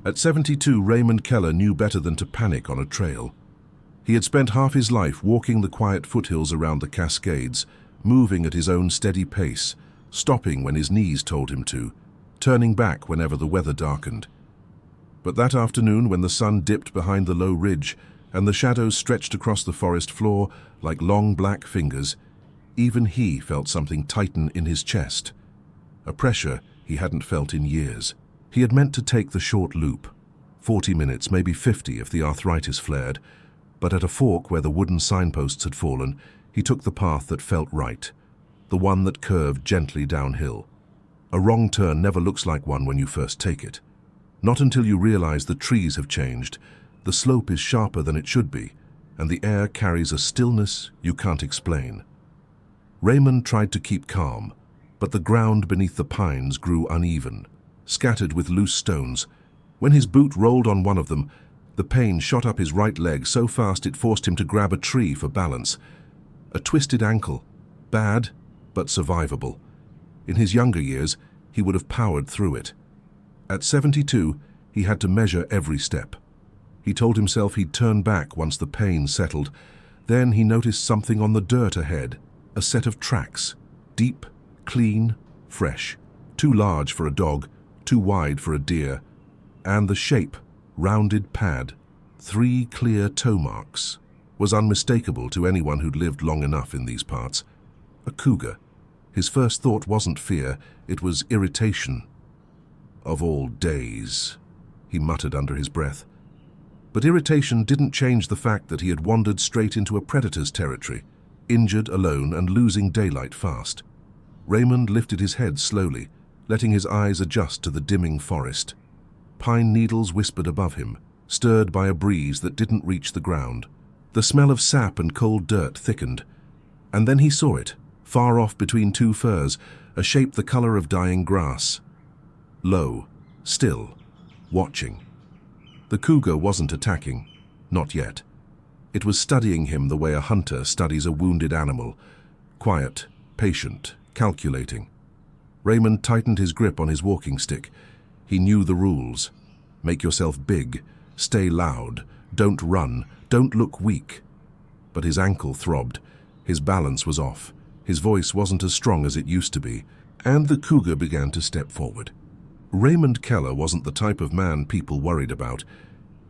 At 72, Raymond Keller knew better than to panic on a trail. He had spent half his life walking the quiet foothills around the Cascades, moving at his own steady pace, stopping when his knees told him to, turning back whenever the weather darkened. But that afternoon, when the sun dipped behind the low ridge and the shadows stretched across the forest floor like long black fingers, even he felt something tighten in his chest, a pressure he hadn't felt in years. He had meant to take the short loop, 40 minutes, maybe 50 if the arthritis flared, but at a fork where the wooden signposts had fallen, he took the path that felt right, the one that curved gently downhill. A wrong turn never looks like one when you first take it. Not until you realize the trees have changed, the slope is sharper than it should be, and the air carries a stillness you can't explain. Raymond tried to keep calm, but the ground beneath the pines grew uneven, scattered with loose stones. When his boot rolled on one of them, the pain shot up his right leg so fast it forced him to grab a tree for balance. A twisted ankle, bad but survivable. In his younger years, he would have powered through it. At 72, he had to measure every step. He told himself he'd turn back once the pain settled. Then he noticed something on the dirt ahead, a set of tracks, deep, clean, fresh, too large for a dog, too wide for a deer, and the shape, rounded pad, 3 clear toe marks, was unmistakable to anyone who'd lived long enough in these parts. A cougar. His first thought wasn't fear, it was irritation. Of all days, he muttered under his breath. But irritation didn't change the fact that he had wandered straight into a predator's territory, injured, alone, and losing daylight fast. Raymond lifted his head slowly, letting his eyes adjust to the dimming forest. Pine needles whispered above him, stirred by a breeze that didn't reach the ground. The smell of sap and cold dirt thickened, and then he saw it, far off between 2 firs, a shape the color of dying grass. Low, still, watching. The cougar wasn't attacking, not yet. It was studying him the way a hunter studies a wounded animal, quiet, patient, calculating. Raymond tightened his grip on his walking stick. He knew the rules. Make yourself big, stay loud, don't run, don't look weak. But his ankle throbbed, his balance was off, his voice wasn't as strong as it used to be, and the cougar began to step forward. Raymond Keller wasn't the type of man people worried about.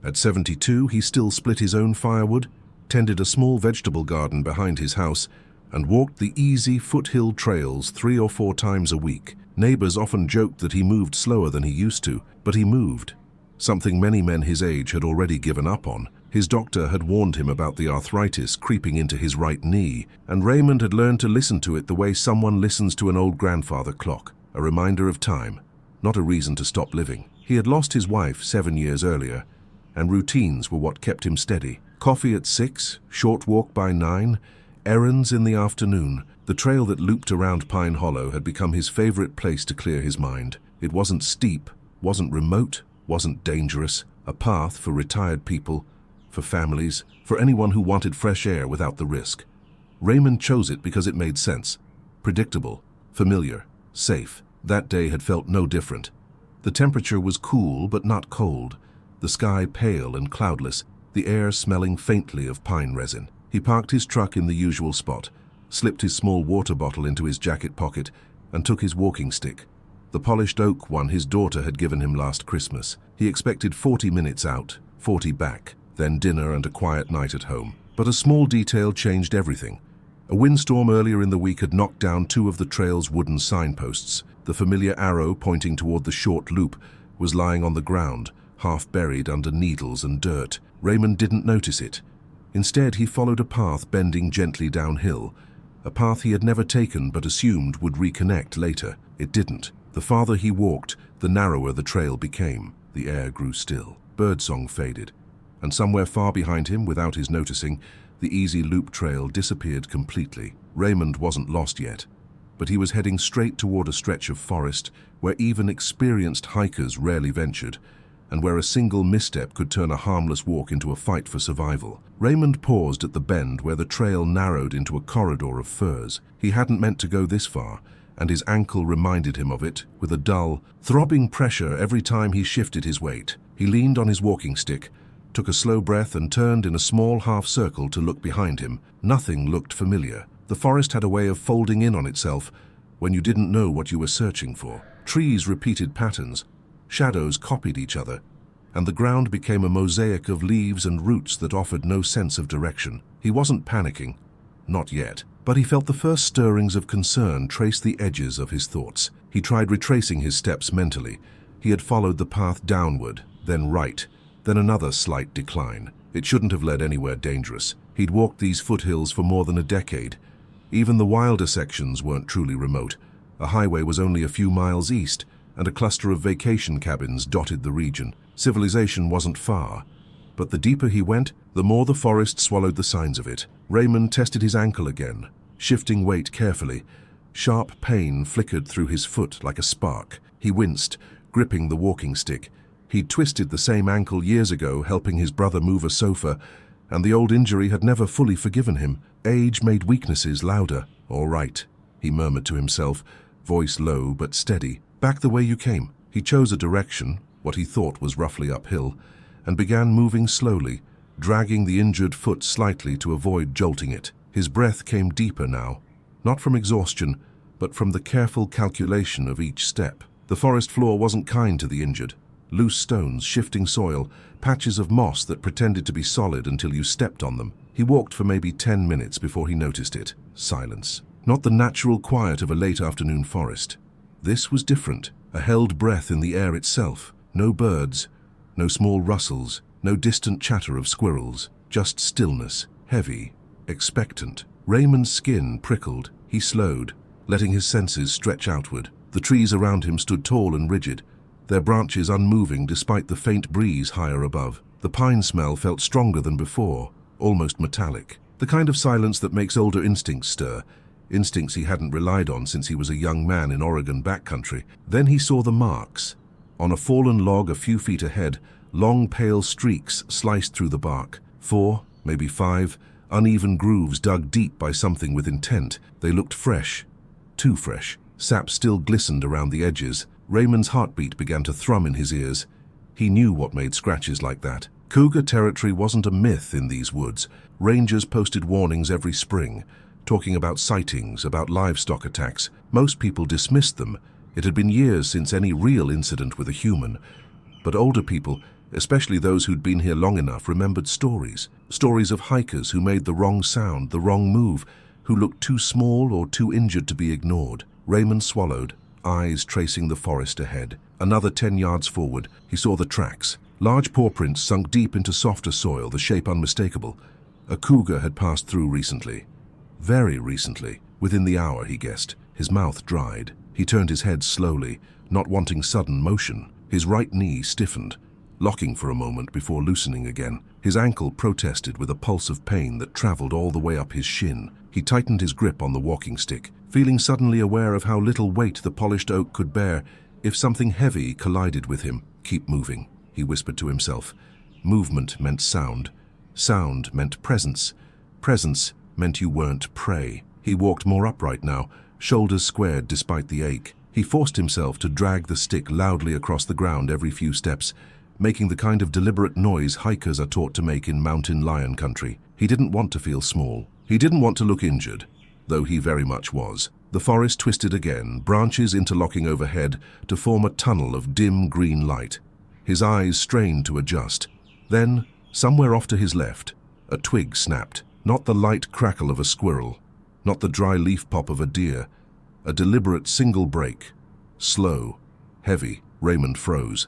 At 72, he still split his own firewood, tended a small vegetable garden behind his house, and walked the easy foothill trails 3 or 4 times a week. Neighbors often joked that he moved slower than he used to, but he moved, something many men his age had already given up on. His doctor had warned him about the arthritis creeping into his right knee, and Raymond had learned to listen to it the way someone listens to an old grandfather clock, a reminder of time, not a reason to stop living. He had lost his wife 7 years earlier, and routines were what kept him steady. Coffee at 6, short walk by 9, errands in the afternoon. The trail that looped around Pine Hollow had become his favorite place to clear his mind. It wasn't steep, wasn't remote, wasn't dangerous, a path for retired people, for families, for anyone who wanted fresh air without the risk. Raymond chose it because it made sense. Predictable, familiar, safe. That day had felt no different. The temperature was cool but not cold, the sky pale and cloudless, the air smelling faintly of pine resin. He parked his truck in the usual spot, slipped his small water bottle into his jacket pocket, and took his walking stick, the polished oak one his daughter had given him last Christmas. He expected 40 minutes out, 40 back, then dinner and a quiet night at home. But a small detail changed everything. A windstorm earlier in the week had knocked down 2 of the trail's wooden signposts. The familiar arrow pointing toward the short loop was lying on the ground, half buried under needles and dirt. Raymond didn't notice it. Instead, he followed a path bending gently downhill, a path he had never taken but assumed would reconnect later. It didn't. The farther he walked, the narrower the trail became. The air grew still. Birdsong faded, and somewhere far behind him, without his noticing, the easy loop trail disappeared completely. Raymond wasn't lost yet, but he was heading straight toward a stretch of forest where even experienced hikers rarely ventured, and where a single misstep could turn a harmless walk into a fight for survival. Raymond paused at the bend where the trail narrowed into a corridor of firs. He hadn't meant to go this far, and his ankle reminded him of it with a dull, throbbing pressure every time he shifted his weight. He leaned on his walking stick, took a slow breath and turned in a small half-circle to look behind him. Nothing looked familiar. The forest had a way of folding in on itself when you didn't know what you were searching for. Trees repeated patterns, shadows copied each other, and the ground became a mosaic of leaves and roots that offered no sense of direction. He wasn't panicking, not yet, but he felt the first stirrings of concern trace the edges of his thoughts. He tried retracing his steps mentally. He had followed the path downward, then right, then another slight decline. It shouldn't have led anywhere dangerous. He'd walked these foothills for more than a decade. Even the wilder sections weren't truly remote. A highway was only a few miles east, and a cluster of vacation cabins dotted the region. Civilization wasn't far, but the deeper he went, the more the forest swallowed the signs of it. Raymond tested his ankle again, shifting weight carefully. Sharp pain flickered through his foot like a spark. He winced, gripping the walking stick. He'd twisted the same ankle years ago, helping his brother move a sofa, and the old injury had never fully forgiven him. Age made weaknesses louder. "All right," he murmured to himself, voice low but steady. "Back the way you came." He chose a direction, what he thought was roughly uphill, and began moving slowly, dragging the injured foot slightly to avoid jolting it. His breath came deeper now, not from exhaustion, but from the careful calculation of each step. The forest floor wasn't kind to the injured. Loose stones, shifting soil, patches of moss that pretended to be solid until you stepped on them. He walked for maybe 10 minutes before he noticed it. Silence. Not the natural quiet of a late afternoon forest. This was different, a held breath in the air itself. No birds, no small rustles, no distant chatter of squirrels, just stillness, heavy, expectant. Raymond's skin prickled. He slowed, letting his senses stretch outward. The trees around him stood tall and rigid, their branches unmoving despite the faint breeze higher above. The pine smell felt stronger than before, almost metallic. The kind of silence that makes older instincts stir, instincts he hadn't relied on since he was a young man in Oregon backcountry. Then he saw the marks. On a fallen log a few feet ahead, long pale streaks sliced through the bark. 4, maybe 5, uneven grooves dug deep by something with intent. They looked fresh, too fresh. Sap still glistened around the edges. Raymond's heartbeat began to thrum in his ears. He knew what made scratches like that. Cougar territory wasn't a myth in these woods. Rangers posted warnings every spring, talking about sightings, about livestock attacks. Most people dismissed them. It had been years since any real incident with a human. But older people, especially those who'd been here long enough, remembered stories. Stories of hikers who made the wrong sound, the wrong move, who looked too small or too injured to be ignored. Raymond swallowed, eyes tracing the forest ahead. Another 10 yards forward, he saw the tracks. Large paw prints sunk deep into softer soil, the shape unmistakable. A cougar had passed through recently. Very recently. Within the hour, he guessed. His mouth dried. He turned his head slowly, not wanting sudden motion. His right knee stiffened, locking for a moment before loosening again. His ankle protested with a pulse of pain that traveled all the way up his shin. He tightened his grip on the walking stick, feeling suddenly aware of how little weight the polished oak could bear if something heavy collided with him. "Keep moving," he whispered to himself. Movement meant sound. Sound meant presence. Presence meant you weren't prey. He walked more upright now, shoulders squared despite the ache. He forced himself to drag the stick loudly across the ground every few steps, making the kind of deliberate noise hikers are taught to make in mountain lion country. He didn't want to feel small. He didn't want to look injured, though he very much was. The forest twisted again, branches interlocking overhead to form a tunnel of dim green light. His eyes strained to adjust. Then, somewhere off to his left, a twig snapped. Not the light crackle of a squirrel, not the dry leaf pop of a deer. A deliberate single break. Slow, heavy. Raymond froze.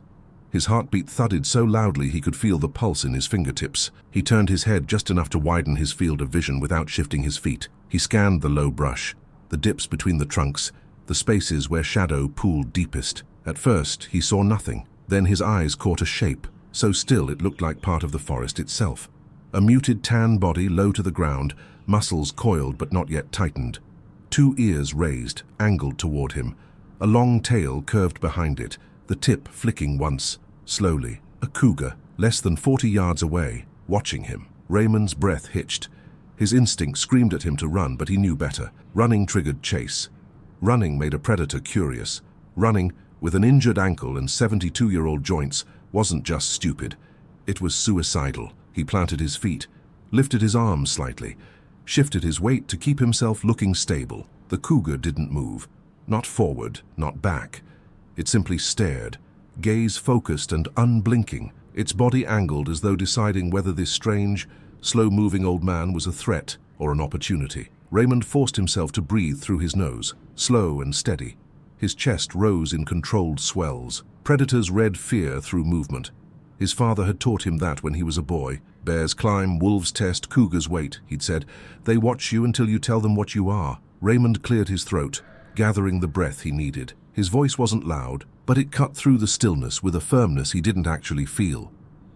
His heartbeat thudded so loudly he could feel the pulse in his fingertips. He turned his head just enough to widen his field of vision without shifting his feet. He scanned the low brush, the dips between the trunks, the spaces where shadow pooled deepest. At first, he saw nothing. Then his eyes caught a shape, so still it looked like part of the forest itself. A muted tan body low to the ground, muscles coiled but not yet tightened. 2 ears raised, angled toward him. A long tail curved behind it, the tip flicking once, slowly. A cougar, less than 40 yards away, watching him. Raymond's breath hitched. His instinct screamed at him to run, but he knew better. Running triggered chase. Running made a predator curious. Running, with an injured ankle and 72-year-old joints, wasn't just stupid. It was suicidal. He planted his feet, lifted his arms slightly, shifted his weight to keep himself looking stable. The cougar didn't move. Not forward, not back. It simply stared, gaze focused and unblinking, its body angled as though deciding whether this strange, slow-moving old man was a threat or an opportunity. Raymond forced himself to breathe through his nose, slow and steady. His chest rose in controlled swells. Predators read fear through movement. His father had taught him that when he was a boy. Bears climb, wolves test, cougars wait, he'd said. They watch you until you tell them what you are. Raymond cleared his throat, gathering the breath he needed. His voice wasn't loud, but it cut through the stillness with a firmness he didn't actually feel.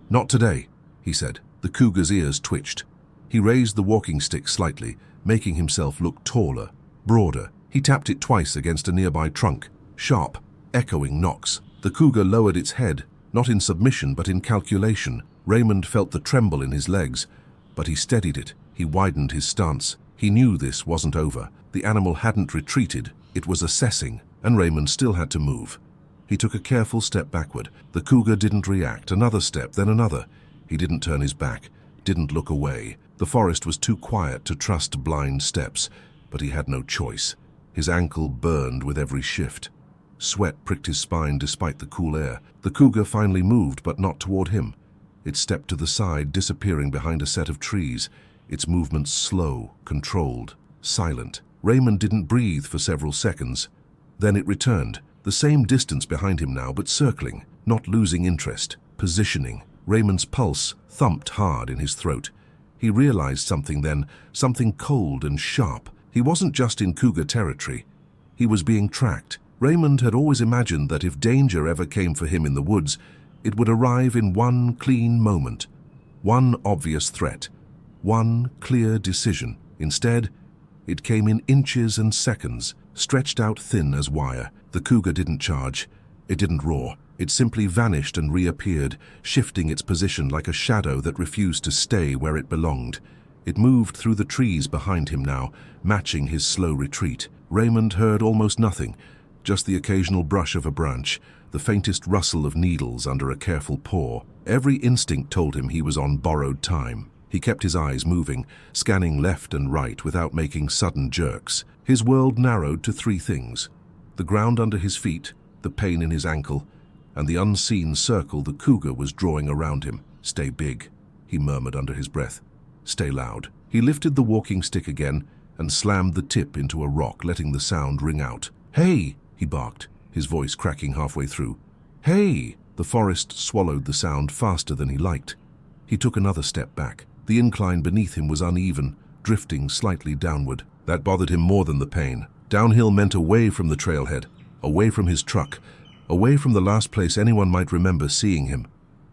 "Not today," he said. The cougar's ears twitched. He raised the walking stick slightly, making himself look taller, broader. He tapped it twice against a nearby trunk. Sharp, echoing knocks. The cougar lowered its head, not in submission but in calculation. Raymond felt the tremble in his legs, but he steadied it. He widened his stance. He knew this wasn't over. The animal hadn't retreated. It was assessing, and Raymond still had to move. He took a careful step backward. The cougar didn't react. Another step, then another. He didn't turn his back, didn't look away. The forest was too quiet to trust blind steps, but he had no choice. His ankle burned with every shift. Sweat pricked his spine despite the cool air. The cougar finally moved, but not toward him. It stepped to the side, disappearing behind a set of trees, its movements slow, controlled, silent. Raymond didn't breathe for several seconds. Then it returned, the same distance behind him now, but circling, not losing interest, positioning. Raymond's pulse thumped hard in his throat. He realized something then, something cold and sharp. He wasn't just in cougar territory. He was being tracked. Raymond had always imagined that if danger ever came for him in the woods, it would arrive in one clean moment, one obvious threat, one clear decision. Instead, it came in inches and seconds, stretched out thin as wire. The cougar didn't charge. It didn't roar. It simply vanished and reappeared, shifting its position like a shadow that refused to stay where it belonged. It moved through the trees behind him now, matching his slow retreat. Raymond heard almost nothing, just the occasional brush of a branch, the faintest rustle of needles under a careful paw. Every instinct told him he was on borrowed time. He kept his eyes moving, scanning left and right without making sudden jerks. His world narrowed to three things: the ground under his feet, the pain in his ankle, and the unseen circle the cougar was drawing around him. "Stay big," he murmured under his breath. "Stay loud." He lifted the walking stick again and slammed the tip into a rock, letting the sound ring out. "Hey!" he barked, his voice cracking halfway through. "Hey!" The forest swallowed the sound faster than he liked. He took another step back. The incline beneath him was uneven, drifting slightly downward. That bothered him more than the pain. Downhill meant away from the trailhead, away from his truck, away from the last place anyone might remember seeing him.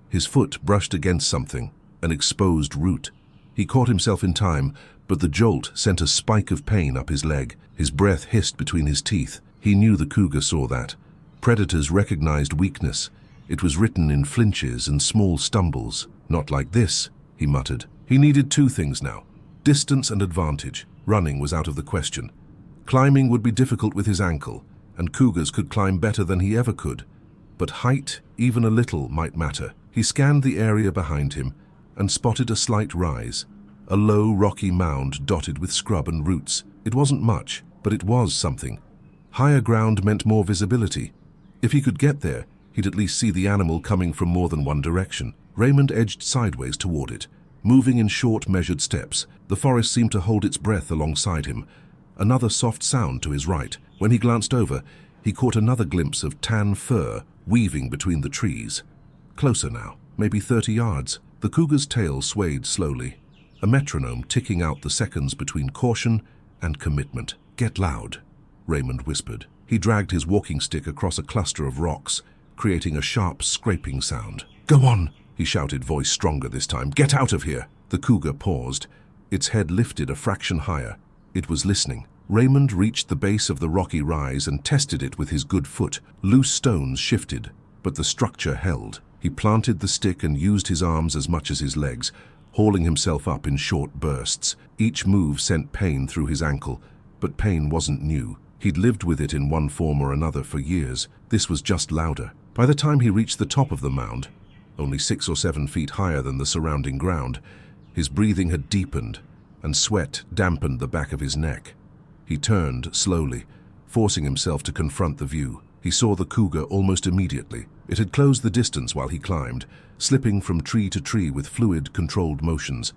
His foot brushed against something, an exposed root. He caught himself in time, but the jolt sent a spike of pain up his leg. His breath hissed between his teeth. He knew the cougar saw that. Predators recognized weakness. It was written in flinches and small stumbles. "Not like this," he muttered. He needed two things now: distance and advantage. Running was out of the question. Climbing would be difficult with his ankle, and cougars could climb better than he ever could. But height, even a little, might matter. He scanned the area behind him and spotted a slight rise, a low, rocky mound dotted with scrub and roots. It wasn't much, but it was something. Higher ground meant more visibility. If he could get there, he'd at least see the animal coming from more than one direction. Raymond edged sideways toward it, moving in short, measured steps. The forest seemed to hold its breath alongside him. Another soft sound to his right. When he glanced over, he caught another glimpse of tan fur weaving between the trees. Closer now, maybe 30 yards. The cougar's tail swayed slowly, a metronome ticking out the seconds between caution and commitment. "Get loud," Raymond whispered. He dragged his walking stick across a cluster of rocks, creating a sharp scraping sound. "Go on," he shouted, voice stronger this time. "Get out of here." The cougar paused, its head lifted a fraction higher. It was listening. Raymond reached the base of the rocky rise and tested it with his good foot. Loose stones shifted, but the structure held. He planted the stick and used his arms as much as his legs, hauling himself up in short bursts. Each move sent pain through his ankle, but pain wasn't new. He'd lived with it in one form or another for years. This was just louder. By the time he reached the top of the mound, only 6 or 7 feet higher than the surrounding ground. His breathing had deepened, and sweat dampened the back of his neck. He turned slowly, forcing himself to confront the view. He saw the cougar almost immediately. It had closed the distance while he climbed, slipping from tree to tree with fluid, controlled motions.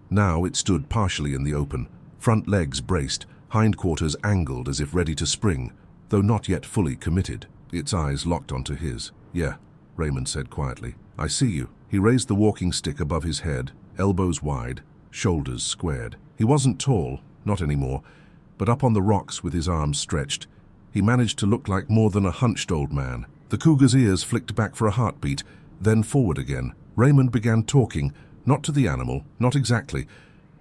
Now it stood partially in the open, front legs braced, hindquarters angled as if ready to spring, though not yet fully committed. Its eyes locked onto his. "Yeah," Raymond said quietly. "I see you." He raised the walking stick above his head, elbows wide, shoulders squared. He wasn't tall, not anymore, but up on the rocks with his arms stretched, he managed to look like more than a hunched old man. The cougar's ears flicked back for a heartbeat, then forward again. Raymond began talking, not to the animal, not exactly,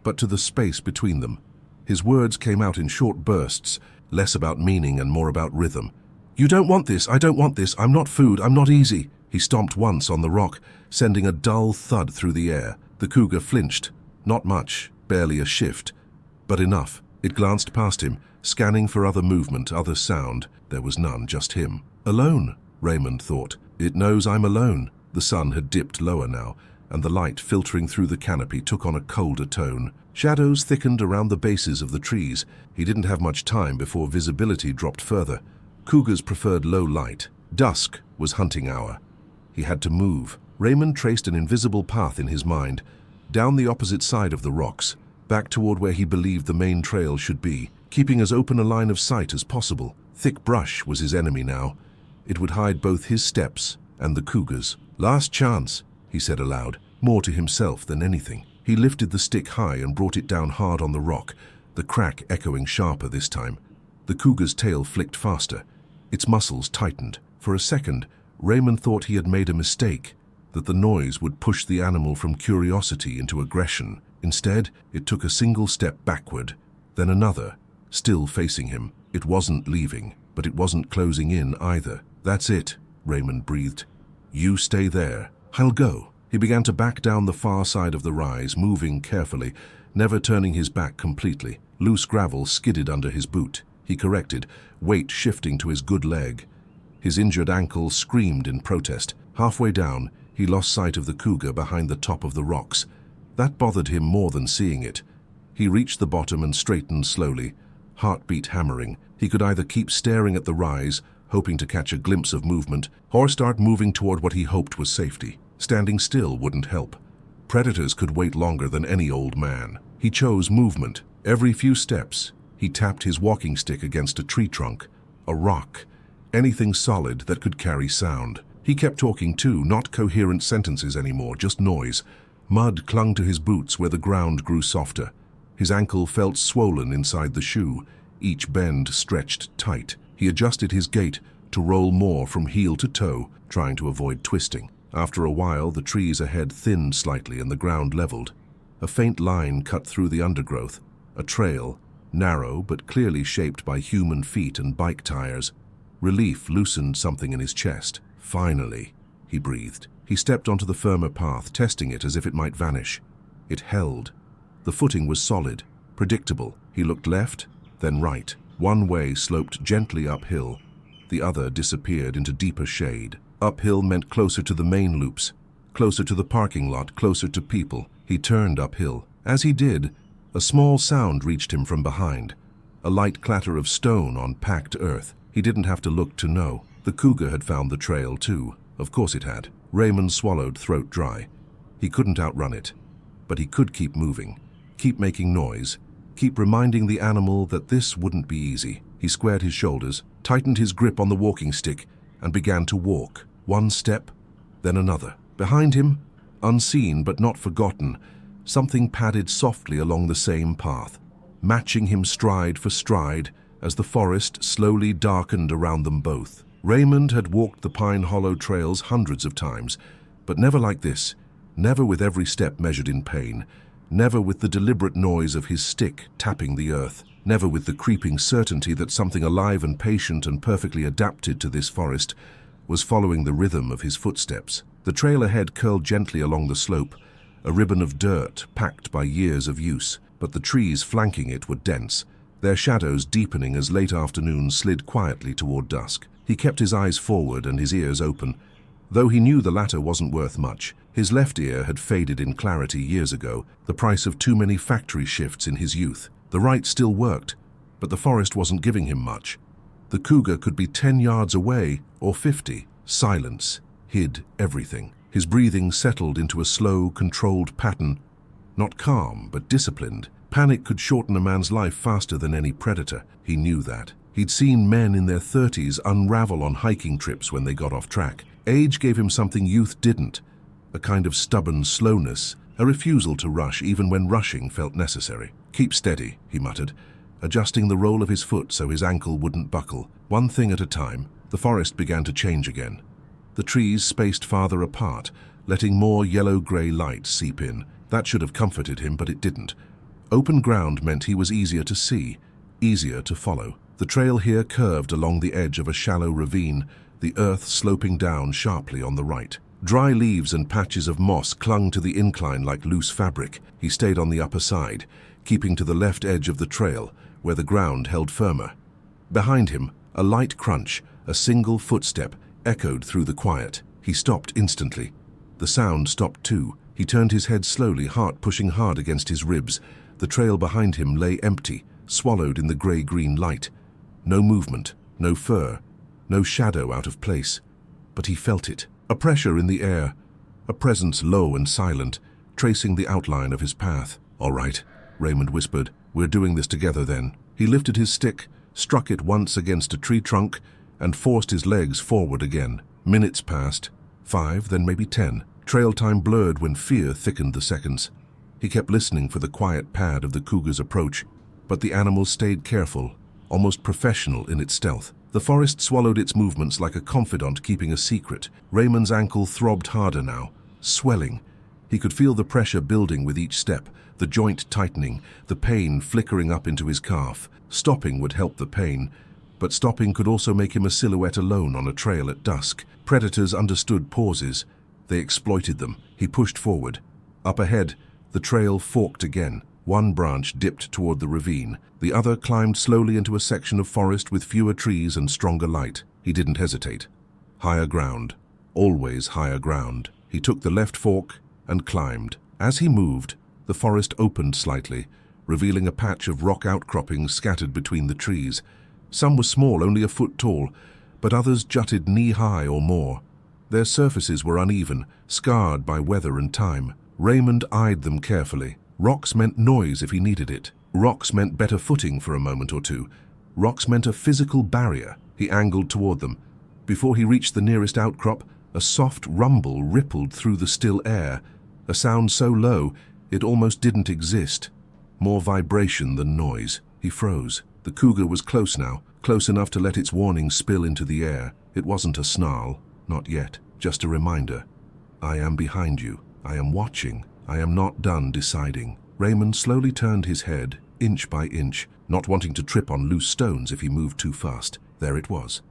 but to the space between them. His words came out in short bursts, less about meaning and more about rhythm. "You don't want this, I don't want this, I'm not food, I'm not easy." He stomped once on the rock, sending a dull thud through the air. The cougar flinched. Not much, barely a shift, but enough. It glanced past him, scanning for other movement, other sound. There was none, just him. Alone, Raymond thought. It knows I'm alone. The sun had dipped lower now, and the light filtering through the canopy took on a colder tone. Shadows thickened around the bases of the trees. He didn't have much time before visibility dropped further. Cougars preferred low light. Dusk was hunting hour. He had to move. Raymond traced an invisible path in his mind, down the opposite side of the rocks, back toward where he believed the main trail should be, keeping as open a line of sight as possible. Thick brush was his enemy now. It would hide both his steps and the cougar's. "Last chance," he said aloud, more to himself than anything. He lifted the stick high and brought it down hard on the rock, the crack echoing sharper this time. The cougar's tail flicked faster. Its muscles tightened. For a second, Raymond thought he had made a mistake, that the noise would push the animal from curiosity into aggression. Instead, it took a single step backward, then another, still facing him. It wasn't leaving, but it wasn't closing in either. "That's it," Raymond breathed. "You stay there. I'll go." He began to back down the far side of the rise, moving carefully, never turning his back completely. Loose gravel skidded under his boot. He corrected, weight shifting to his good leg. His injured ankle screamed in protest. Halfway down, he lost sight of the cougar behind the top of the rocks. That bothered him more than seeing it. He reached the bottom and straightened slowly, heartbeat hammering. He could either keep staring at the rise, hoping to catch a glimpse of movement, or start moving toward what he hoped was safety. Standing still wouldn't help. Predators could wait longer than any old man. He chose movement. Every few steps, he tapped his walking stick against a tree trunk, a rock, anything solid that could carry sound. He kept talking too, not coherent sentences anymore, just noise. Mud clung to his boots where the ground grew softer. His ankle felt swollen inside the shoe, each bend stretched tight. He adjusted his gait to roll more from heel to toe, trying to avoid twisting. After a while, the trees ahead thinned slightly and the ground leveled. A faint line cut through the undergrowth, a trail, narrow but clearly shaped by human feet and bike tires. Relief loosened something in his chest. "Finally," he breathed. He stepped onto the firmer path, testing it as if it might vanish. It held. The footing was solid, predictable. He looked left, then right. One way sloped gently uphill. The other disappeared into deeper shade. Uphill meant closer to the main loops, closer to the parking lot, closer to people. He turned uphill. As he did, a small sound reached him from behind, a light clatter of stone on packed earth. He didn't have to look to know. The cougar had found the trail too. Of course it had. Raymond swallowed, throat dry. He couldn't outrun it, but he could keep moving, keep making noise, keep reminding the animal that this wouldn't be easy. He squared his shoulders, tightened his grip on the walking stick, and began to walk. One step, then another. Behind him, unseen but not forgotten, something padded softly along the same path, matching him stride for stride as the forest slowly darkened around them both. Raymond had walked the Pine Hollow trails hundreds of times, but never like this, never with every step measured in pain, never with the deliberate noise of his stick tapping the earth, never with the creeping certainty that something alive and patient and perfectly adapted to this forest was following the rhythm of his footsteps. The trail ahead curled gently along the slope, a ribbon of dirt packed by years of use, but the trees flanking it were dense, their shadows deepening as late afternoon slid quietly toward dusk. He kept his eyes forward and his ears open, Though he knew the latter wasn't worth much, his left ear had faded in clarity years ago, the price of too many factory shifts in his youth. The right still worked, but the forest wasn't giving him much. The cougar could be 10 yards away or 50. Silence hid everything. His breathing settled into a slow, controlled pattern, not calm, but disciplined. Panic could shorten a man's life faster than any predator. He knew that. He'd seen men in their 30s unravel on hiking trips when they got off track. Age gave him something youth didn't, a kind of stubborn slowness, a refusal to rush even when rushing felt necessary. "Keep steady," he muttered, adjusting the roll of his foot so his ankle wouldn't buckle. One thing at a time, the forest began to change again. The trees spaced farther apart, letting more yellow-grey light seep in. That should have comforted him, but it didn't. Open ground meant he was easier to see, easier to follow. The trail here curved along the edge of a shallow ravine, the earth sloping down sharply on the right. Dry leaves and patches of moss clung to the incline like loose fabric. He stayed on the upper side, keeping to the left edge of the trail, where the ground held firmer. Behind him, a light crunch, a single footstep, echoed through the quiet. He stopped instantly. The sound stopped too. He turned his head slowly, heart pushing hard against his ribs. The trail behind him lay empty, swallowed in the grey-green light. No movement, no fur, no shadow out of place. But he felt it. A pressure in the air, a presence low and silent, tracing the outline of his path. "All right," Raymond whispered. "We're doing this together then." He lifted his stick, struck it once against a tree trunk, and forced his legs forward again. Minutes passed, 5, then maybe 10. Trail time blurred when fear thickened the seconds. He kept listening for the quiet pad of the cougar's approach, but the animal stayed careful, almost professional in its stealth. The forest swallowed its movements like a confidant keeping a secret. Raymond's ankle throbbed harder now, swelling. He could feel the pressure building with each step, the joint tightening, the pain flickering up into his calf. Stopping would help the pain, but stopping could also make him a silhouette alone on a trail at dusk. Predators understood pauses. They exploited them. He pushed forward. Up ahead, the trail forked again. One branch dipped toward the ravine. The other climbed slowly into a section of forest with fewer trees and stronger light. He didn't hesitate. Higher ground. Always higher ground. He took the left fork and climbed. As he moved, the forest opened slightly, revealing a patch of rock outcroppings scattered between the trees. Some were small, only a foot tall, but others jutted knee-high or more. Their surfaces were uneven, scarred by weather and time. Raymond eyed them carefully. Rocks meant noise if he needed it. Rocks meant better footing for a moment or two. Rocks meant a physical barrier. He angled toward them. Before he reached the nearest outcrop, a soft rumble rippled through the still air, a sound so low it almost didn't exist. More vibration than noise. He froze. The cougar was close now, close enough to let its warning spill into the air. It wasn't a snarl, not yet, just a reminder. "I am behind you. I am watching. I am not done deciding." Raymond slowly turned his head, inch by inch, not wanting to trip on loose stones if he moved too fast. There it was.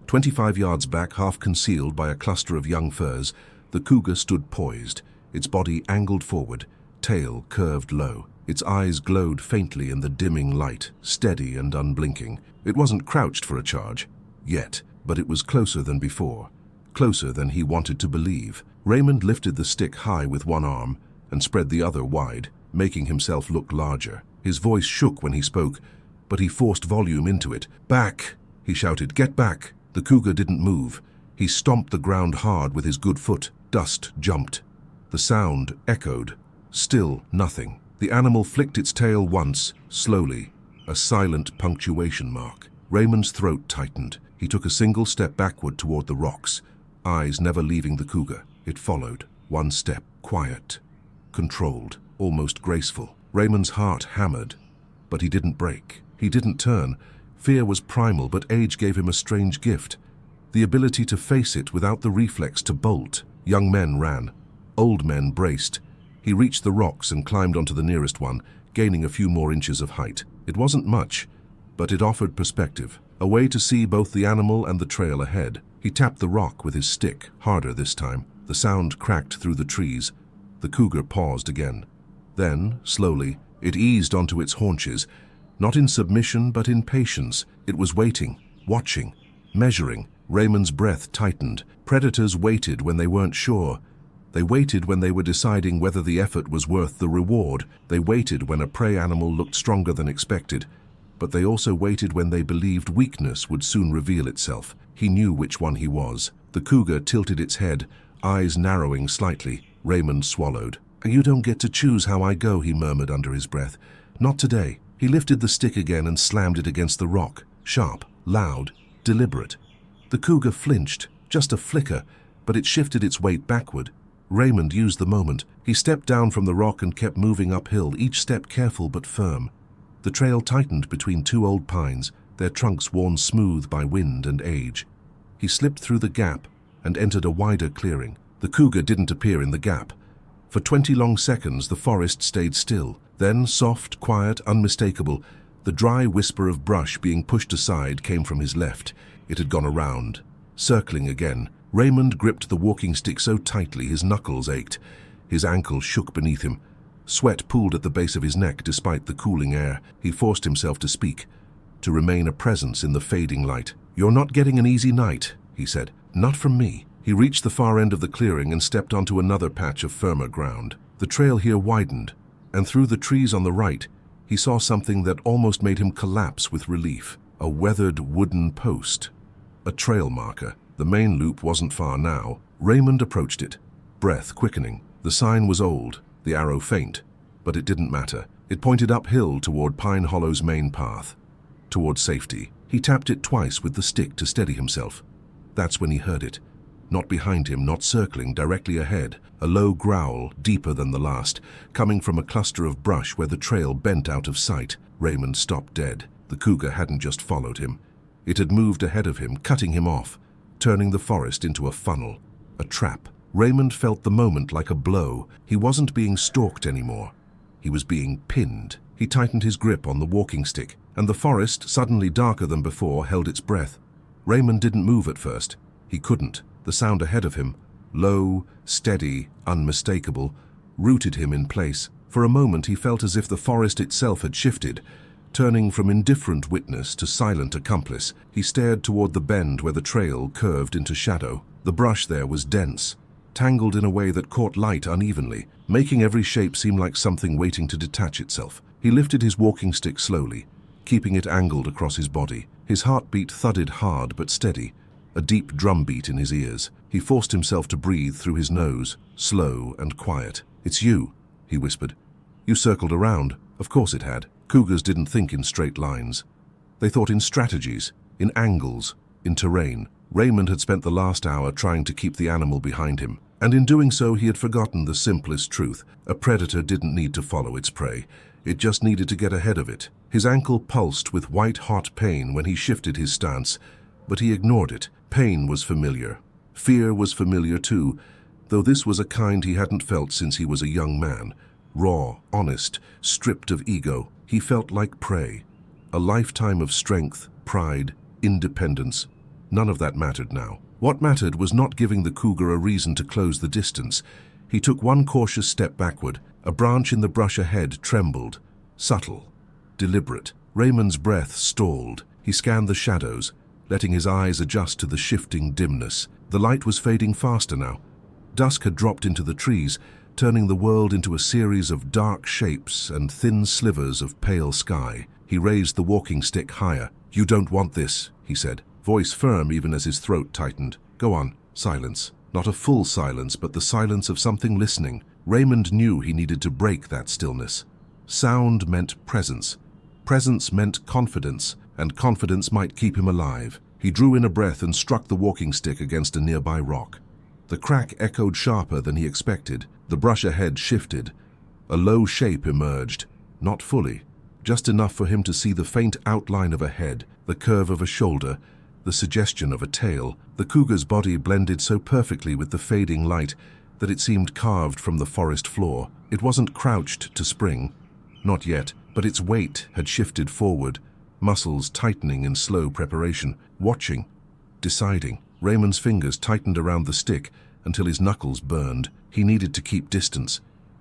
25 yards back, half concealed by a cluster of young firs, the cougar stood poised, its body angled forward, tail curved low. Its eyes glowed faintly in the dimming light, steady and unblinking. It wasn't crouched for a charge, yet, but it was closer than before, closer than he wanted to believe. Raymond lifted the stick high with one arm and spread the other wide, making himself look larger. His voice shook when he spoke, but he forced volume into it. "Back!" he shouted. "Get back!" The cougar didn't move. He stomped the ground hard with his good foot. Dust jumped. The sound echoed. Still nothing. The animal flicked its tail once, slowly, a silent punctuation mark. Raymond's throat tightened. He took a single step backward toward the rocks, eyes never leaving the cougar. It followed. One step, quiet, controlled, almost graceful. Raymond's heart hammered, but he didn't break. He didn't turn. Fear was primal, but age gave him a strange gift. The ability to face it without the reflex to bolt. Young men ran. Old men braced. He reached the rocks and climbed onto the nearest one, gaining a few more inches of height. It wasn't much, but it offered perspective, a way to see both the animal and the trail ahead. He tapped the rock with his stick, harder this time. The sound cracked through the trees. The cougar paused again. Then, slowly, it eased onto its haunches, not in submission but in patience. It was waiting, watching, measuring. Raymond's breath tightened. Predators waited when they weren't sure. They waited when they were deciding whether the effort was worth the reward. They waited when a prey animal looked stronger than expected. But they also waited when they believed weakness would soon reveal itself. He knew which one he was. The cougar tilted its head, eyes narrowing slightly. Raymond swallowed. "You don't get to choose how I go," he murmured under his breath. "Not today." He lifted the stick again and slammed it against the rock. Sharp, loud, deliberate. The cougar flinched, just a flicker, but it shifted its weight backward. Raymond used the moment. He stepped down from the rock and kept moving uphill, each step careful but firm. The trail tightened between two old pines, their trunks worn smooth by wind and age. He slipped through the gap and entered a wider clearing. The cougar didn't appear in the gap. For 20 long seconds, the forest stayed still. Then, soft, quiet, unmistakable, the dry whisper of brush being pushed aside came from his left. It had gone around. Circling again, Raymond gripped the walking stick so tightly his knuckles ached. His ankles shook beneath him. Sweat pooled at the base of his neck despite the cooling air. He forced himself to speak, to remain a presence in the fading light. "You're not getting an easy night," he said. "Not from me." He reached the far end of the clearing and stepped onto another patch of firmer ground. The trail here widened, and through the trees on the right, he saw something that almost made him collapse with relief. A weathered wooden post. A trail marker. The main loop wasn't far now. Raymond approached it, breath quickening. The sign was old, the arrow faint, but it didn't matter. It pointed uphill toward Pine Hollow's main path, toward safety. He tapped it twice with the stick to steady himself. That's when he heard it. Not behind him, not circling, directly ahead. A low growl, deeper than the last, coming from a cluster of brush where the trail bent out of sight. Raymond stopped dead. The cougar hadn't just followed him. It had moved ahead of him, cutting him off, turning the forest into a funnel, a trap. Raymond felt the moment like a blow. He wasn't being stalked anymore. He was being pinned. He tightened his grip on the walking stick, and the forest, suddenly darker than before, held its breath. Raymond didn't move at first. He couldn't. The sound ahead of him, low, steady, unmistakable, rooted him in place. For a moment he felt as if the forest itself had shifted, turning from indifferent witness to silent accomplice. He stared toward the bend where the trail curved into shadow. The brush there was dense, tangled in a way that caught light unevenly, making every shape seem like something waiting to detach itself. He lifted his walking stick slowly, keeping it angled across his body. His heartbeat thudded hard but steady, a deep drumbeat in his ears. He forced himself to breathe through his nose, slow and quiet. "It's you," he whispered. "You circled around." Of course it had. Cougars didn't think in straight lines. They thought in strategies, in angles, in terrain. Raymond had spent the last hour trying to keep the animal behind him, and in doing so he had forgotten the simplest truth. A predator didn't need to follow its prey. It just needed to get ahead of it. His ankle pulsed with white-hot pain when he shifted his stance, but he ignored it. Pain was familiar. Fear was familiar too, though this was a kind he hadn't felt since he was a young man. Raw, honest, stripped of ego, he felt like prey. A lifetime of strength, pride, independence. None of that mattered now. What mattered was not giving the cougar a reason to close the distance. He took one cautious step backward. A branch in the brush ahead trembled. Subtle, deliberate. Raymond's breath stalled. He scanned the shadows, letting his eyes adjust to the shifting dimness. The light was fading faster now. Dusk had dropped into the trees, turning the world into a series of dark shapes and thin slivers of pale sky. He raised the walking stick higher. "You don't want this," he said, voice firm even as his throat tightened. "Go on." Silence. Not a full silence, but the silence of something listening. Raymond knew he needed to break that stillness. Sound meant presence. Presence meant confidence, and confidence might keep him alive. He drew in a breath and struck the walking stick against a nearby rock. The crack echoed sharper than he expected. The brush ahead shifted. A low shape emerged, not fully, just enough for him to see the faint outline of a head, the curve of a shoulder, the suggestion of a tail. The cougar's body blended so perfectly with the fading light that it seemed carved from the forest floor. It wasn't crouched to spring, not yet, but its weight had shifted forward, muscles tightening in slow preparation, watching, deciding. Raymond's fingers tightened around the stick until his knuckles burned. He needed to keep distance.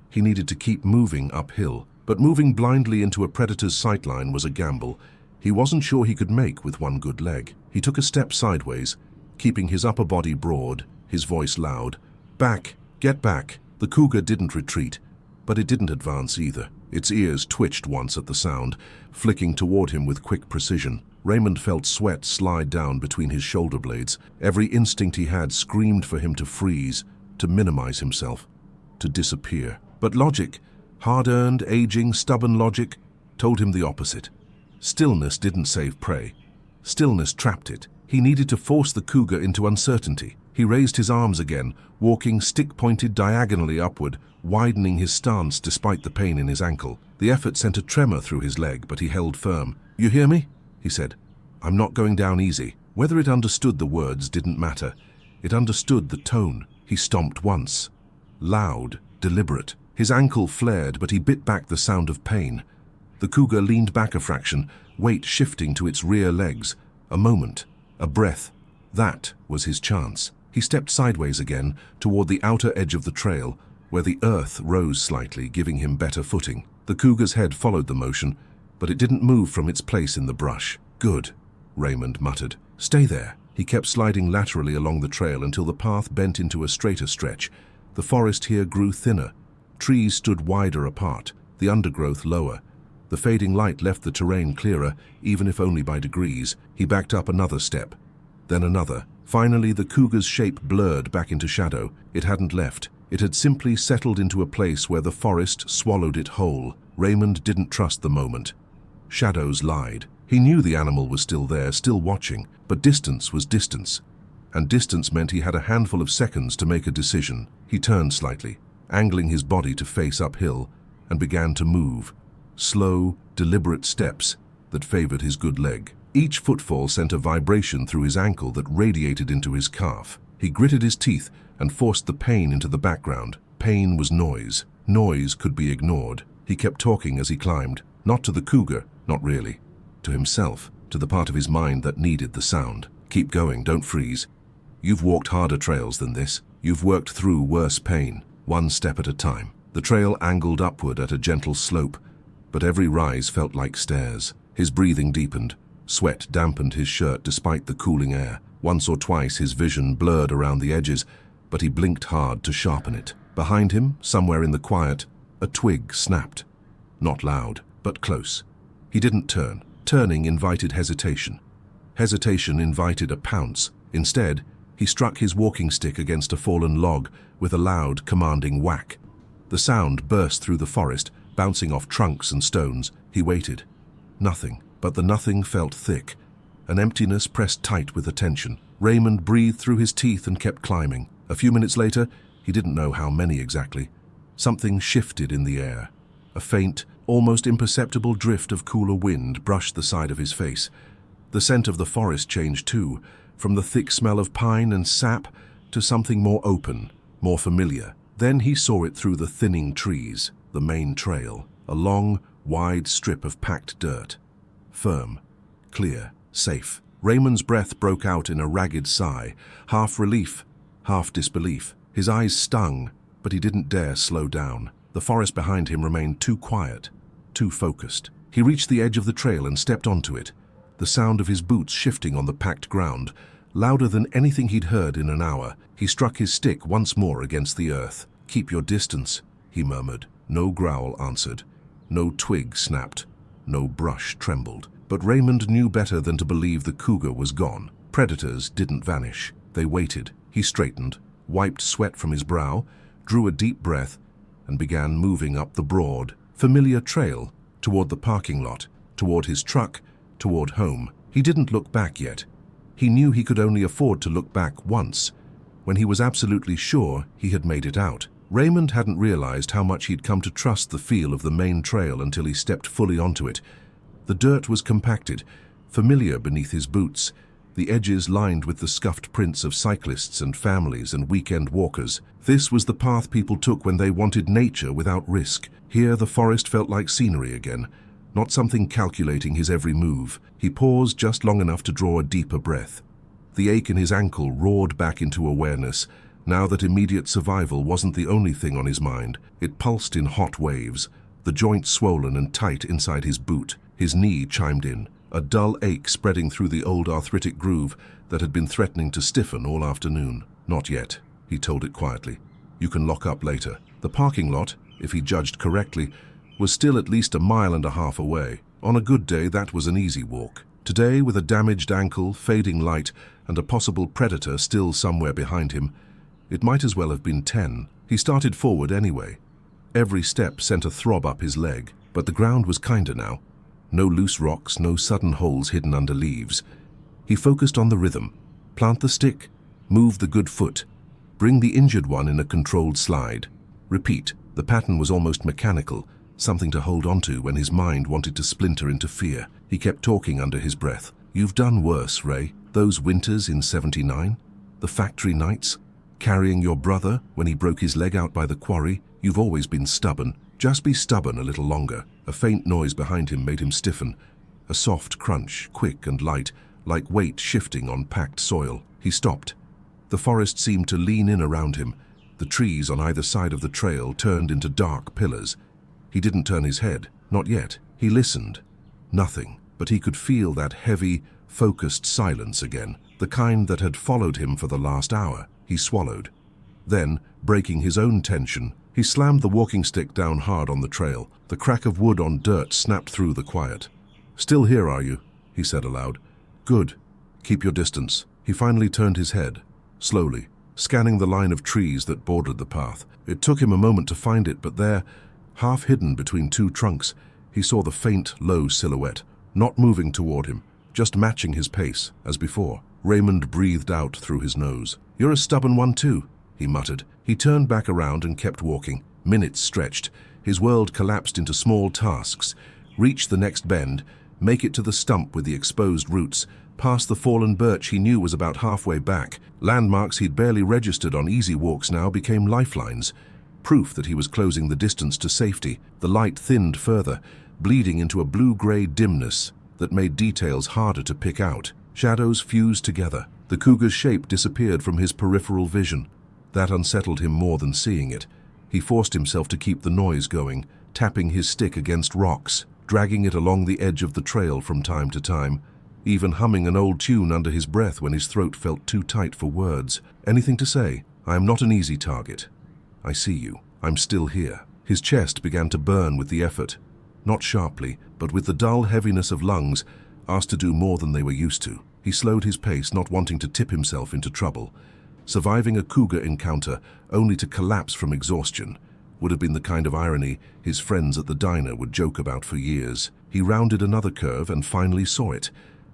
He needed to keep moving uphill. But moving blindly into a predator's sightline was a gamble. he wasn't sure he could make with one good leg. He took a step sideways, keeping his upper body broad, his voice loud. "Back! Get back!" The cougar didn't retreat, but it didn't advance either. Its ears twitched once at the sound, flicking toward him with quick precision. Raymond felt sweat slide down between his shoulder blades. Every instinct he had screamed for him to freeze, to minimize himself, to disappear. But logic, hard-earned, aging, stubborn logic, told him the opposite. Stillness didn't save prey. Stillness trapped it. He needed to force the cougar into uncertainty. He raised his arms again, walking stick-pointed diagonally upward, widening his stance despite the pain in his ankle. The effort sent a tremor through his leg, but he held firm. "You hear me?" he said. "I'm not going down easy." Whether it understood the words didn't matter. It understood the tone. He stomped once. Loud, deliberate. His ankle flared, but he bit back the sound of pain. The cougar leaned back a fraction, weight shifting to its rear legs. A moment, a breath. That was his chance. He stepped sideways again, toward the outer edge of the trail, where the earth rose slightly, giving him better footing. The cougar's head followed the motion, but it didn't move from its place in the brush. "Good," Raymond muttered. "Stay there." He kept sliding laterally along the trail until the path bent into a straighter stretch. The forest here grew thinner. Trees stood wider apart, the undergrowth lower. The fading light left the terrain clearer, even if only by degrees. He backed up another step, then another. Finally, the cougar's shape blurred back into shadow. It hadn't left. It had simply settled into a place where the forest swallowed it whole. Raymond didn't trust the moment. Shadows lied. He knew the animal was still there, still watching, but distance was distance. And distance meant he had a handful of seconds to make a decision. He turned slightly, angling his body to face uphill, and began to move. Slow, deliberate steps that favored his good leg. Each footfall sent a vibration through his ankle that radiated into his calf. He gritted his teeth and forced the pain into the background. Pain was noise. Noise could be ignored. He kept talking as he climbed, not to the cougar, not really. To himself, to the part of his mind that needed the sound. "Keep going, don't freeze. You've walked harder trails than this. You've worked through worse pain, one step at a time." The trail angled upward at a gentle slope, but every rise felt like stairs. His breathing deepened. Sweat dampened his shirt despite the cooling air. Once or twice his vision blurred around the edges, but he blinked hard to sharpen it. Behind him, somewhere in the quiet, a twig snapped. Not loud, but close. He didn't turn. Turning invited hesitation. Hesitation invited a pounce. Instead, he struck his walking stick against a fallen log with a loud, commanding whack. The sound burst through the forest, bouncing off trunks and stones. He waited. Nothing, but the nothing felt thick. An emptiness pressed tight with attention. Raymond breathed through his teeth and kept climbing. A few minutes later, he didn't know how many exactly, something shifted in the air. A faint, almost imperceptible drift of cooler wind brushed the side of his face. The scent of the forest changed too, from the thick smell of pine and sap to something more open, more familiar. Then he saw it through the thinning trees, the main trail, a long, wide strip of packed dirt. Firm, clear, safe. Raymond's breath broke out in a ragged sigh, half relief, half disbelief. His eyes stung, but he didn't dare slow down. The forest behind him remained too quiet, too focused. He reached the edge of the trail and stepped onto it, the sound of his boots shifting on the packed ground, louder than anything he'd heard in an hour. He struck his stick once more against the earth. "Keep your distance," he murmured. No growl answered. No twig snapped. No brush trembled. But Raymond knew better than to believe the cougar was gone. Predators didn't vanish. They waited. He straightened, wiped sweat from his brow, drew a deep breath, and began moving up the broad, familiar trail toward the parking lot, toward his truck, toward home. He didn't look back yet. He knew he could only afford to look back once, when he was absolutely sure he had made it out. Raymond hadn't realized how much he'd come to trust the feel of the main trail until he stepped fully onto it. The dirt was compacted, familiar beneath his boots, the edges lined with the scuffed prints of cyclists and families and weekend walkers. This was the path people took when they wanted nature without risk. Here the forest felt like scenery again, not something calculating his every move. He paused just long enough to draw a deeper breath. The ache in his ankle roared back into awareness, now that immediate survival wasn't the only thing on his mind. It pulsed in hot waves, the joint swollen and tight inside his boot. His knee chimed in. a dull ache spreading through the old arthritic groove that had been threatening to stiffen all afternoon. "Not yet," he told it quietly. "You can lock up later." The parking lot, if he judged correctly, was still at least a mile and a half away. On a good day, that was an easy walk. Today, with a damaged ankle, fading light, and a possible predator still somewhere behind him, it might as well have been 10. He started forward anyway. Every step sent a throb up his leg, but the ground was kinder now. No loose rocks, no sudden holes hidden under leaves. He focused on the rhythm. Plant the stick, move the good foot, bring the injured one in a controlled slide. Repeat. The pattern was almost mechanical, something to hold onto when his mind wanted to splinter into fear. He kept talking under his breath. "You've done worse, Ray. Those winters in '79, the factory nights, carrying your brother when he broke his leg out by the quarry. You've always been stubborn. Just be stubborn a little longer." A faint noise behind him made him stiffen. A soft crunch, quick and light, like weight shifting on packed soil. He stopped. The forest seemed to lean in around him. The trees on either side of the trail turned into dark pillars. He didn't turn his head, not yet. He listened. Nothing, but he could feel that heavy, focused silence again, the kind that had followed him for the last hour. He swallowed. Then, breaking his own tension, he slammed the walking stick down hard on the trail. The crack of wood on dirt snapped through the quiet. "Still here, are you?" he said aloud. "Good. Keep your distance." He finally turned his head, slowly, scanning the line of trees that bordered the path. It took him a moment to find it, but there, half hidden between two trunks, he saw the faint, low silhouette, not moving toward him, just matching his pace, as before. Raymond breathed out through his nose. "You're a stubborn one too," he muttered. He turned back around and kept walking. Minutes stretched. His world collapsed into small tasks. Reach the next bend, make it to the stump with the exposed roots, past the fallen birch he knew was about halfway back. Landmarks he'd barely registered on easy walks now became lifelines, proof that he was closing the distance to safety. The light thinned further, bleeding into a blue-gray dimness that made details harder to pick out. Shadows fused together. The Cougar's shape disappeared from his peripheral vision. That unsettled him more than seeing it. He forced himself to keep the noise going, tapping his stick against rocks, dragging it along the edge of the trail from time to time, even humming an old tune under his breath when his throat felt too tight for words. "Anything to say? I am not an easy target. I see you. I'm still here." His chest began to burn with the effort, not sharply, but with the dull heaviness of lungs asked to do more than they were used to. He slowed his pace, not wanting to tip himself into trouble. Surviving a cougar encounter only to collapse from exhaustion would have been the kind of irony his friends at the diner would joke about for years. He rounded another curve and finally saw it.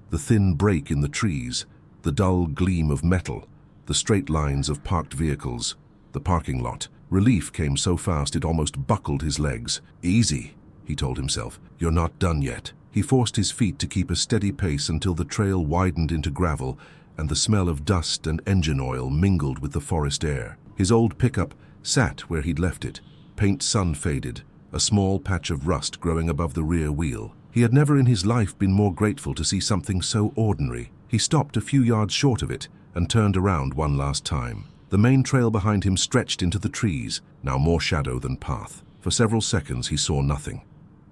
The thin break in the trees, the dull gleam of metal, the straight lines of parked vehicles, the parking lot. Relief came so fast it almost buckled his legs. "Easy," he told himself. "You're not done yet." He forced his feet to keep a steady pace until the trail widened into gravel and the smell of dust and engine oil mingled with the forest air. His old pickup sat where he'd left it, paint sun-faded, a small patch of rust growing above the rear wheel. He had never in his life been more grateful to see something so ordinary. He stopped a few yards short of it and turned around one last time. The main trail behind him stretched into the trees, now more shadow than path. For several seconds he saw nothing.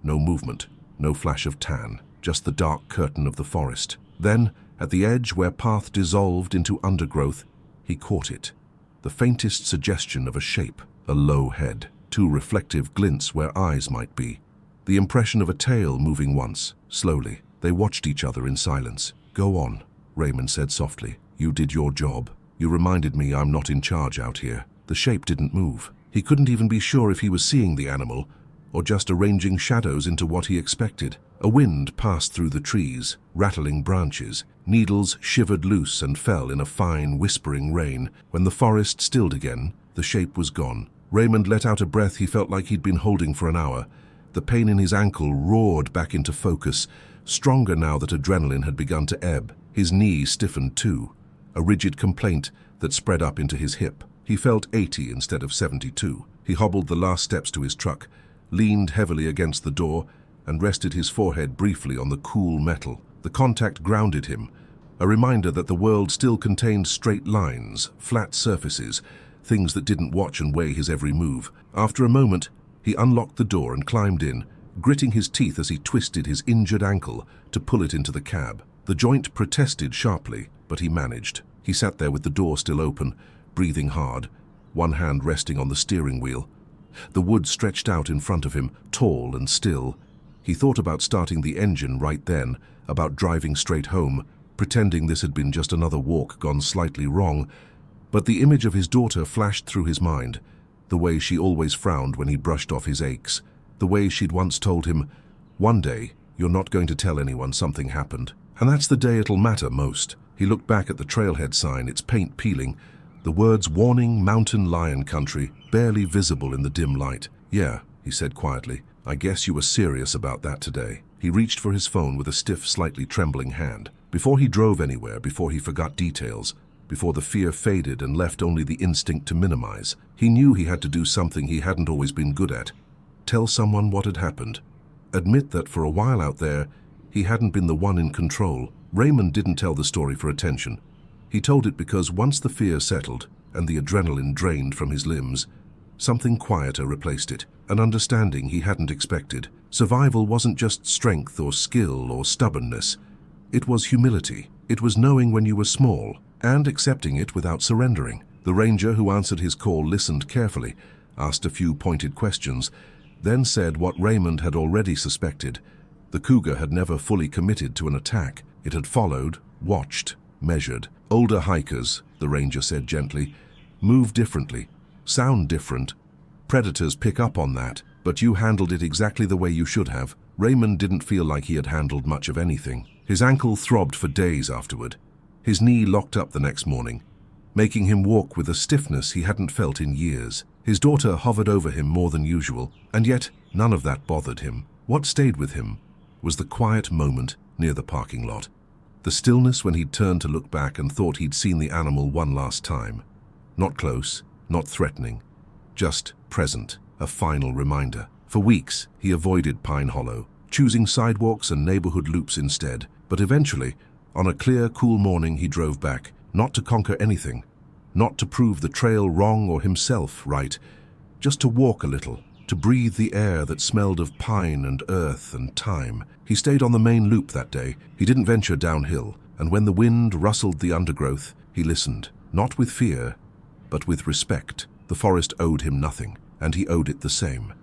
No movement, no flash of tan, just the dark curtain of the forest. Then, at the edge where path dissolved into undergrowth, he caught it. The faintest suggestion of a shape, a low head, two reflective glints where eyes might be. The impression of a tail moving once, slowly. They watched each other in silence. "Go on," Raymond said softly. "You did your job. You reminded me I'm not in charge out here." The shape didn't move. He couldn't even be sure if he was seeing the animal or just arranging shadows into what he expected. A wind passed through the trees, rattling branches. Needles shivered loose and fell in a fine, whispering rain. When the forest stilled again, the shape was gone. Raymond let out a breath he felt like he'd been holding for an hour. The pain in his ankle roared back into focus, stronger now that adrenaline had begun to ebb. His knee stiffened too, a rigid complaint that spread up into his hip. He felt 80 instead of 72. He hobbled the last steps to his truck, leaned heavily against the door, and rested his forehead briefly on the cool metal. The contact grounded him, a reminder that the world still contained straight lines, flat surfaces, things that didn't watch and weigh his every move. After a moment, he unlocked the door and climbed in, gritting his teeth as he twisted his injured ankle to pull it into the cab. The joint protested sharply, but he managed. He sat there with the door still open, breathing hard, one hand resting on the steering wheel. The wood stretched out in front of him, tall and still. He thought about starting the engine right then, about driving straight home, pretending this had been just another walk gone slightly wrong, but the image of his daughter flashed through his mind, the way she always frowned when he brushed off his aches, the way she'd once told him, "One day, you're not going to tell anyone something happened, and that's the day it'll matter most." He looked back at the trailhead sign, its paint peeling, the words "Warning Mountain Lion Country" barely visible in the dim light. "Yeah," he said quietly, "I guess you were serious about that today." He reached for his phone with a stiff, slightly trembling hand. Before he drove anywhere, before he forgot details, before the fear faded and left only the instinct to minimize, he knew he had to do something he hadn't always been good at. Tell someone what had happened. Admit that for a while out there, he hadn't been the one in control. Raymond didn't tell the story for attention. He told it because once the fear settled and the adrenaline drained from his limbs, something quieter replaced it, an understanding he hadn't expected. Survival wasn't just strength or skill or stubbornness. It was humility. It was knowing when you were small and accepting it without surrendering. The ranger who answered his call listened carefully, asked a few pointed questions, then said what Raymond had already suspected. The Cougar had never fully committed to an attack. It had followed, watched, measured. Older hikers, the ranger said gently, move differently, sound different. Predators pick up on that, but you handled it exactly the way you should have. Raymond didn't feel like he had handled much of anything. His ankle throbbed for days afterward. His knee locked up the next morning, making him walk with a stiffness he hadn't felt in years. His daughter hovered over him more than usual, and yet none of that bothered him. What stayed with him was the quiet moment near the parking lot. The stillness when he'd turned to look back and thought he'd seen the animal one last time. Not close, not threatening, just present, a final reminder. For weeks, he avoided Pine Hollow, choosing sidewalks and neighborhood loops instead. But eventually, on a clear, cool morning, he drove back, not to conquer anything, not to prove the trail wrong or himself right, just to walk a little, to breathe the air that smelled of pine and earth and time. He stayed on the main loop that day. He didn't venture downhill, and when the wind rustled the undergrowth, he listened, not with fear, but with respect. The forest owed him nothing, and he owed it the same.